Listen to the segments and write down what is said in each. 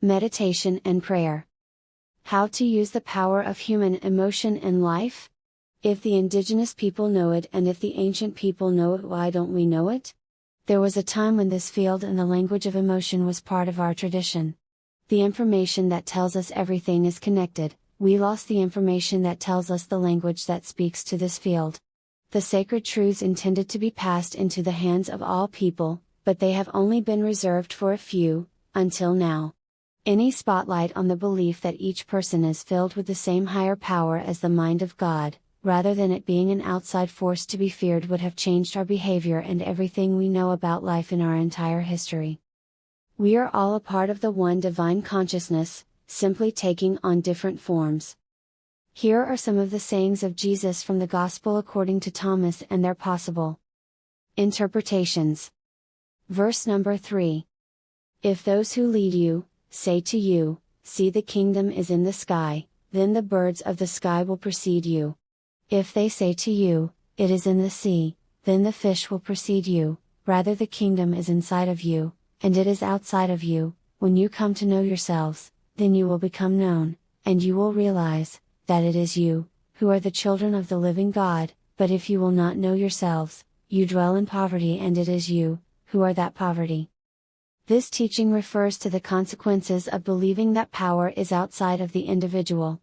Meditation and prayer. How to use the power of human emotion in life? If the indigenous people know it and if the ancient people know it, why don't we know it? There was a time when this field and the language of emotion was part of our tradition. The information that tells us everything is connected. We lost the information that tells us the language that speaks to this field. The sacred truths intended to be passed into the hands of all people, but they have only been reserved for a few, until now. Any spotlight on the belief that each person is filled with the same higher power as the mind of God, rather than it being an outside force to be feared, would have changed our behavior and everything we know about life in our entire history. We are all a part of the one divine consciousness, simply taking on different forms. Here are some of the sayings of Jesus from the Gospel according to Thomas and their possible interpretations. Verse number 3. If those who lead you say to you, "See, the kingdom is in the sky," then the birds of the sky will precede you. If they say to you, "It is in the sea," then the fish will precede you. Rather, the kingdom is inside of you, and it is outside of you. When you come to know yourselves, then you will become known, and you will realize that it is you who are the children of the living God. But if you will not know yourselves, you dwell in poverty, and it is you who are that poverty. This teaching refers to the consequences of believing that power is outside of the individual.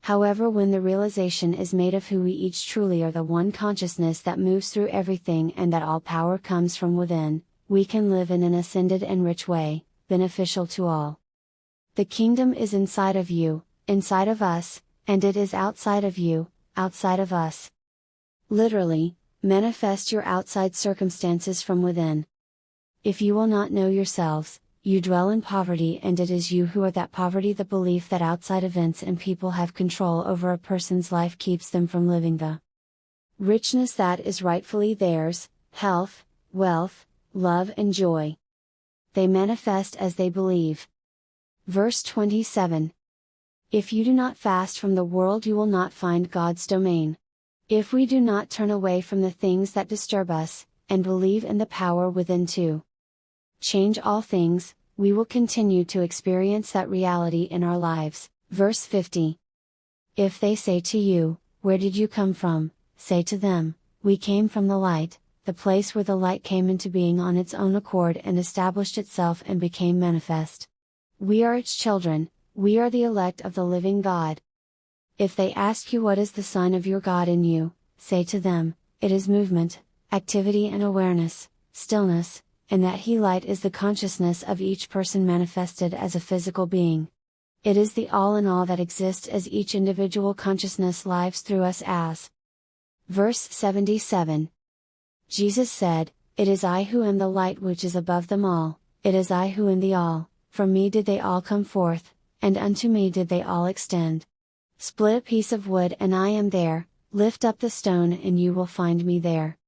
However, when the realization is made of who we each truly are, the one consciousness that moves through everything, and that all power comes from within, we can live in an ascended and rich way, beneficial to all. The kingdom is inside of you, inside of us, and it is outside of you, outside of us. Literally, manifest your outside circumstances from within. If you will not know yourselves, you dwell in poverty, and it is you who are that poverty. The belief that outside events and people have control over a person's life keeps them from living the richness that is rightfully theirs: health, wealth, love and joy. They manifest as they believe. Verse 27. If you do not fast from the world, you will not find God's domain. If we do not turn away from the things that disturb us, and believe in the power within to change all things, we will continue to experience that reality in our lives. Verse 50. If they say to you, "Where did you come from?" say to them, "We came from the light," the place where the light came into being on its own accord and established itself and became manifest. We are its children, we are the elect of the living God. If they ask you, "What is the sign of your God in you?" say to them, "It is movement, activity and awareness, stillness," and that He light is the consciousness of each person manifested as a physical being. It is the all in all that exists as each individual consciousness lives through us as. Verse 77. Jesus said, "It is I who am the light which is above them all, it is I who am the all, from me did they all come forth, and unto me did they all extend. Split a piece of wood and I am there, lift up the stone and you will find me there."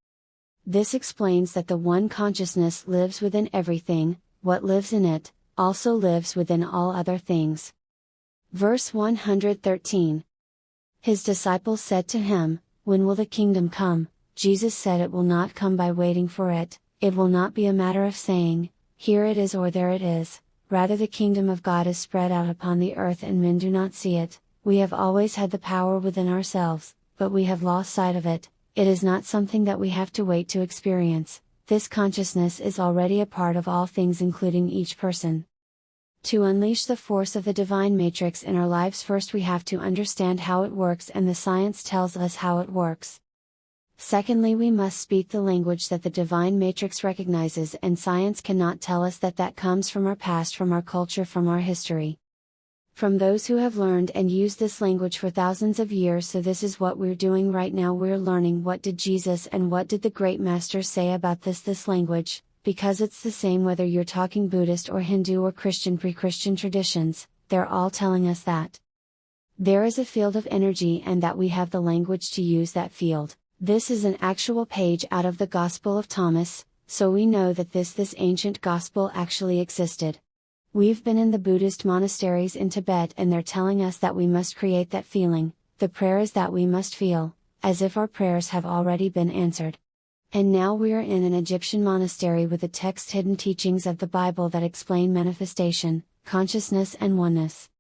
This explains that the one consciousness lives within everything. What lives in it, also lives within all other things. Verse 113. His disciples said to him, "When will the kingdom come?" Jesus said, "It will not come by waiting for it, it will not be a matter of saying, 'Here it is' or 'There it is.' Rather, the kingdom of God is spread out upon the earth and men do not see it. We have always had the power within ourselves, but we have lost sight of it. It is not something that we have to wait to experience. This consciousness is already a part of all things, including each person. To unleash the force of the divine matrix in our lives, first we have to understand how it works, and the science tells us how it works. Secondly, we must speak the language that the divine matrix recognizes, and science cannot tell us that. That comes from our past, from our culture, from our history. From those who have learned and used this language for thousands of years. So this is what we're doing right now. We're learning what did Jesus and what did the great masters say about this language, because it's the same whether you're talking Buddhist or Hindu or Christian, pre-Christian traditions, they're all telling us that there is a field of energy and that we have the language to use that field. This is an actual page out of the Gospel of Thomas, so we know that this ancient gospel actually existed. We've been in the Buddhist monasteries in Tibet and they're telling us that we must create that feeling. The prayer is that we must feel, as if our prayers have already been answered. And now we are in an Egyptian monastery with the text hidden teachings of the Bible that explain manifestation, consciousness and oneness.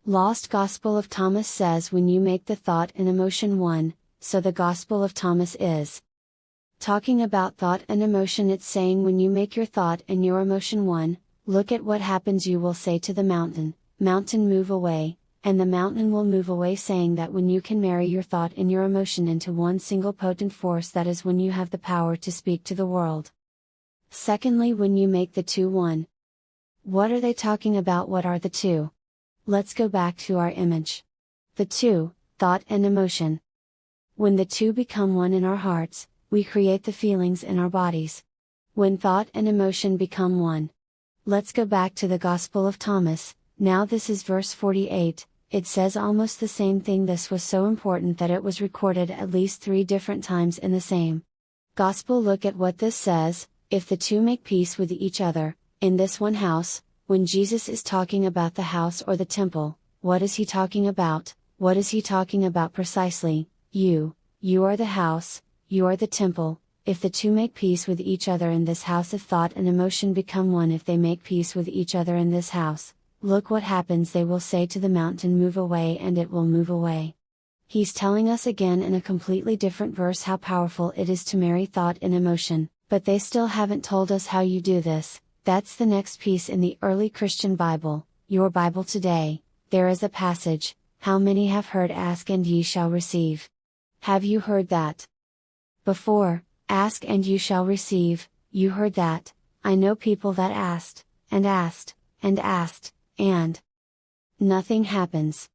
Lost Gospel of Thomas says when you make the thought and emotion one, so the Gospel of Thomas is talking about thought and emotion. It's saying when you make your thought and your emotion one, look at what happens. You will say to the mountain, mountain move away, and the mountain will move away, saying that when you can marry your thought and your emotion into one single potent force, that is when you have the power to speak to the world. Secondly, when you make the two one. What are they talking about? What are the two? Let's go back to our image. The two, thought and emotion. When the two become one in our hearts, we create the feelings in our bodies. When thought and emotion become one. Let's go back to the Gospel of Thomas. Now this is verse 48, it says almost the same thing. This was so important that it was recorded at least 3 different times in the same Gospel. Look at what this says, if the two make peace with each other, in this one house. When Jesus is talking about the house or the temple, what is he talking about? What is he talking about precisely? You are the house, you are the temple. If the two make peace with each other in this house, if thought and emotion become one, if they make peace with each other in this house, look what happens. They will say to the mountain, move away, and it will move away. He's telling us again in a completely different verse how powerful it is to marry thought and emotion, but they still haven't told us how you do this. That's the next piece in the early Christian Bible, your Bible today. There is a passage, how many have heard, ask and ye shall receive. Have you heard that before? Ask and you shall receive. You heard that. I know people that asked, and asked, and asked, and nothing happens.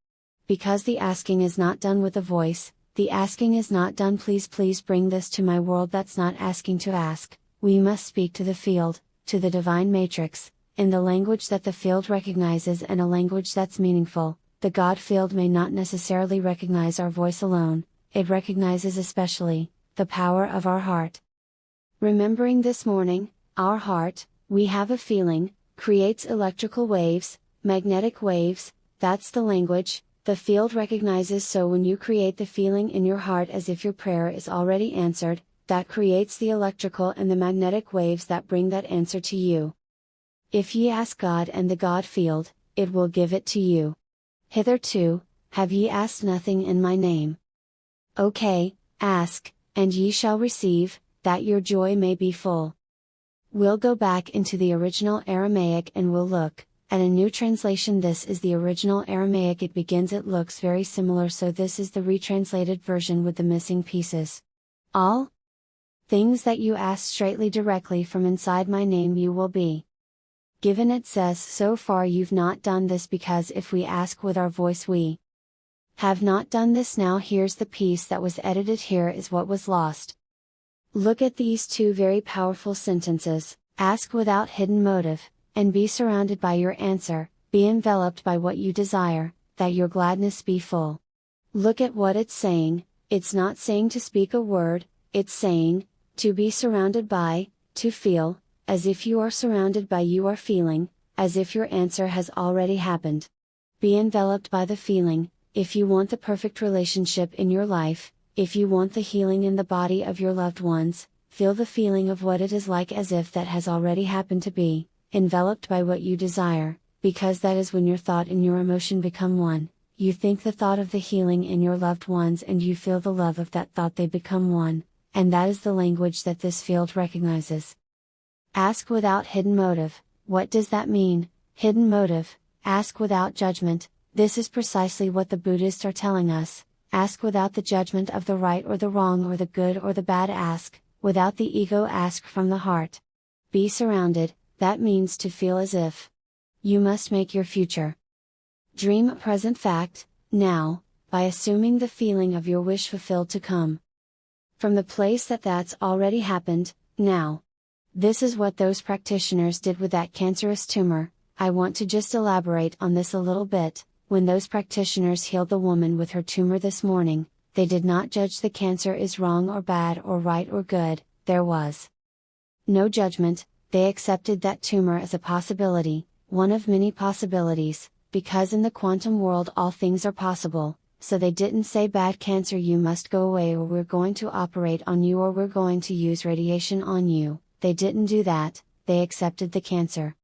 Because the asking is not done with a voice, the asking is not done. Please bring this to my world. That's not asking to ask. We must speak to the field, to the divine matrix, in the language that the field recognizes and a language that's meaningful. The God field may not necessarily recognize our voice alone, it recognizes especially the power of our heart. Remembering this morning, our heart, we have a feeling, creates electrical waves, magnetic waves, that's the language, the field recognizes. So when you create the feeling in your heart as if your prayer is already answered, that creates the electrical and the magnetic waves that bring that answer to you. If ye ask God and the God field, it will give it to you. Hitherto, have ye asked nothing in my name? Okay, ask, and ye shall receive, that your joy may be full. We'll go back into the original Aramaic and we'll look at a new translation. This is the original Aramaic. It looks very similar, so this is the retranslated version with the missing pieces. All things that you ask straightly directly from inside my name you will be given. It says so far you've not done this, because if we ask with our voice we have not done this. Now here's the piece that was edited. Here is what was lost. Look at these two very powerful sentences: ask without hidden motive, and be surrounded by your answer, be enveloped by what you desire, that your gladness be full. Look at what it's saying. It's not saying to speak a word, it's saying, to be surrounded by, to feel, as if you are surrounded by, you are feeling, as if your answer has already happened. Be enveloped by the feeling. If you want the perfect relationship in your life, if you want the healing in the body of your loved ones, feel the feeling of what it is like, as if that has already happened. To be enveloped by what you desire, because that is when your thought and your emotion become one. You think the thought of the healing in your loved ones and you feel the love of that thought, they become one. And that is the language that this field recognizes. Ask without hidden motive. What does that mean? Hidden motive. Ask without judgment. This is precisely what the Buddhists are telling us. Ask without the judgment of the right or the wrong or the good or the bad. Ask, without the ego. Ask from the heart. Be surrounded, that means to feel as if you must make your future dream a present fact, now, by assuming the feeling of your wish fulfilled to come from the place that's already happened, now. This is what those practitioners did with that cancerous tumor. I want to just elaborate on this a little bit. When those practitioners healed the woman with her tumor this morning, they did not judge the cancer is wrong or bad or right or good. There was no judgment. They accepted that tumor as a possibility, one of many possibilities, because in the quantum world all things are possible. So they didn't say, bad cancer, you must go away, or we're going to operate on you, or we're going to use radiation on you. They didn't do that. They accepted the cancer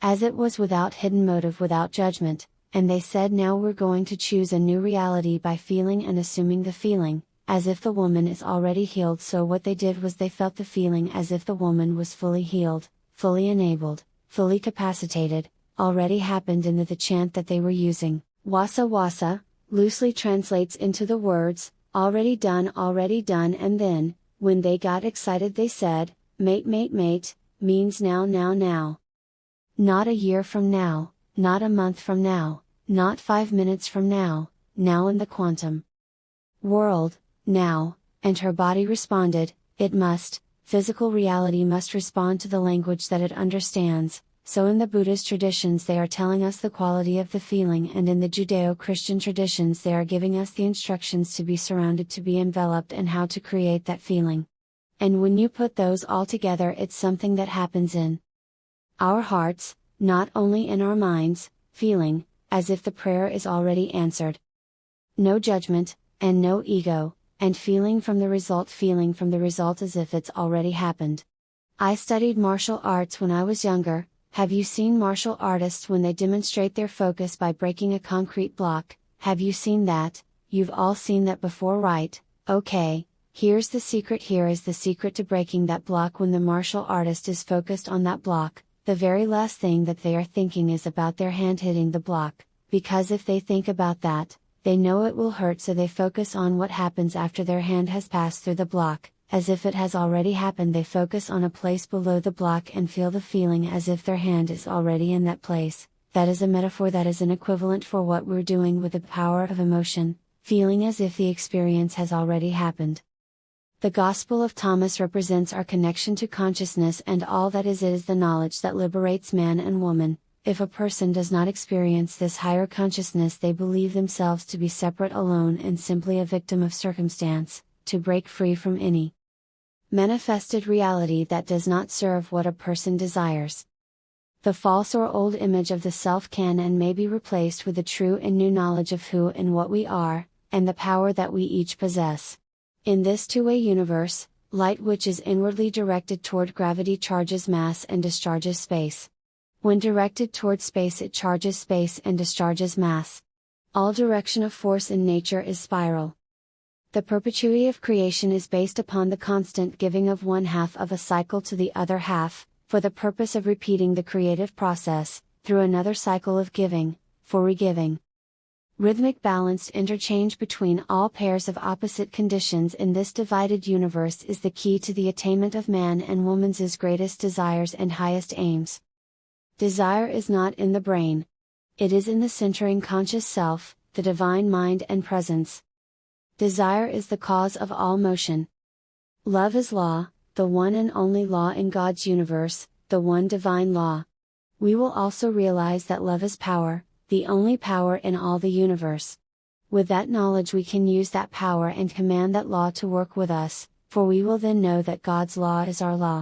As it was without hidden motive, without judgment, and they said, now we're going to choose a new reality by feeling and assuming the feeling, as if the woman is already healed. So what they did was they felt the feeling as if the woman was fully healed, fully enabled, fully capacitated, already happened in the chant that they were using. Wasa wasa, loosely translates into the words, already done, and then, when they got excited they said, mate, means now, now. Not a year from now, not a month from now, not 5 minutes from now in the quantum world, now, and her body responded, it must, physical reality must respond to the language that it understands. So in the Buddhist traditions they are telling us the quality of the feeling, and in the Judeo-Christian traditions they are giving us the instructions to be surrounded, to be enveloped, and how to create that feeling. And when you put those all together, it's something that happens in our hearts, not only in our minds, feeling, as if the prayer is already answered. No judgment, and no ego, and feeling from the result as if it's already happened. I studied martial arts when I was younger. Have you seen martial artists when they demonstrate their focus by breaking a concrete block? Have you seen that? You've all seen that before, right? Okay, here's the secret. Here is the secret to breaking that block. When the martial artist is focused on that block, the very last thing that they are thinking is about their hand hitting the block, because if they think about that, they know it will hurt, so they focus on what happens after their hand has passed through the block. As if it has already happened, they focus on a place below the block and feel the feeling as if their hand is already in that place. That is a metaphor, that is an equivalent for what we're doing with the power of emotion, feeling as if the experience has already happened. The Gospel of Thomas represents our connection to consciousness, and all that is it is the knowledge that liberates man and woman. If a person does not experience this higher consciousness, they believe themselves to be separate, alone, and simply a victim of circumstance. To break free from any manifested reality that does not serve what a person desires, the false or old image of the self can and may be replaced with the true and new knowledge of who and what we are, and the power that we each possess. In this two-way universe, light, which is inwardly directed toward gravity, charges mass and discharges space. When directed toward space, it charges space and discharges mass. All direction of force in nature is spiral. The perpetuity of creation is based upon the constant giving of one half of a cycle to the other half, for the purpose of repeating the creative process, through another cycle of giving, for regiving. Rhythmic balanced interchange between all pairs of opposite conditions in this divided universe is the key to the attainment of man and woman's greatest desires and highest aims. Desire is not in the brain. It is in the centering conscious self, the divine mind and presence. Desire is the cause of all motion. Love is law, the one and only law in God's universe, the one divine law. We will also realize that love is power, the only power in all the universe. With that knowledge we can use that power and command that law to work with us, for we will then know that God's law is our law.